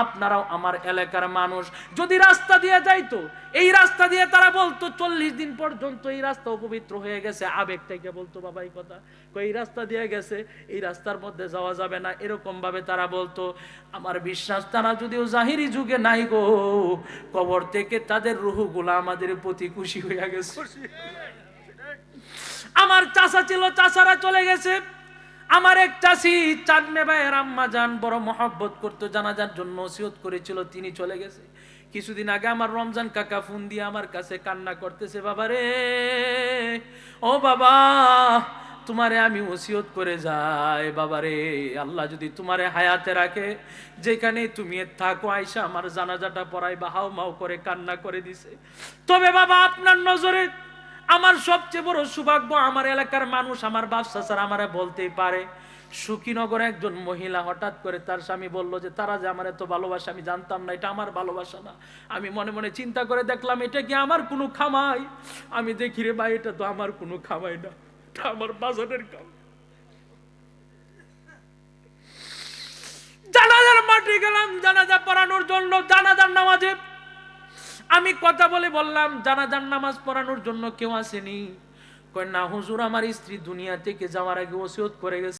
আপনারাও আমার এলাকার মানুষ যদি রাস্তা দিয়ে যাইতো, এই রাস্তা দিয়ে তারা বলতো 40 দিন পর্যন্ত এই রাস্তা অপবিত্র হয়ে গেছে, আবেগ থেকে বলতো বাবা এই কথা, এই রাস্তা দিয়ে গেছে, এই রাস্তার মধ্যে যাওয়া যাবে না, এরকম ভাবে তারা বলতো। আমার বিশ্বাস তারা যদিও জাহিরি যুগে নাই গো, কবর থেকে তাদের রূহগুলা আমাদের প্রতি খুশি হয়ে গেছে। আমার চাচা ছিল, চাচারা চলে গেছে। আমার এক চাচি চাঁদনে ভাইয়ের আম্মা জান বড় মহব্বত করতো, জানাজার জন্য ওসিয়ত করেছিল, তিনি চলে গেছে। কিছুদিন আগে আমার রমজান কাকা ফোন দিয়ে আমার কাছে কান্না করতেছে, বাবা রে, ও বাবা, তোমারে আমি ওসিয়ত করে যাই বাবা রে, আল্লাহ যদি তোমারে হায়াতে রাখে, যেখানে তুমি থাকো আয়সা আমার জানাজাটা পড়াইবা। হাও মাও করে কান্না করে দিছে। তবে বাবা আপনার নজরে আমার সবচেয়ে বড় সৌভাগ্য, আমার এলাকার মানুষ, আমার বাপ চাচারা আমারে বলতেই পারে, সুখীনগরে একজন মহিলা হঠাৎ করে তার স্বামী বলল যে তারা যে আমার এত ভালোবাসা, আমি জানতাম না, এটা আমার ভালোবাসা না। আমি মনে মনে চিন্তা করে দেখলাম এটা কি আমার কোনো খামাই? আমি দেখি রে ভাই, এটা তো আমার কোনো খামাই না, এটা আমার বাজারের কাম। জানাজার মাঠে গেলাম জানাজা পড়ানোর জন্য। জানাজার নামাজে আমি কথা বলে বললাম, জানাজার নামাজ পড়ানোর জন্য কেউ আসেনি? কয় না হুজুর, আমার স্ত্রী দুনিয়া থেকে যাওয়ার আগে ওসিয়ত করে গেছে।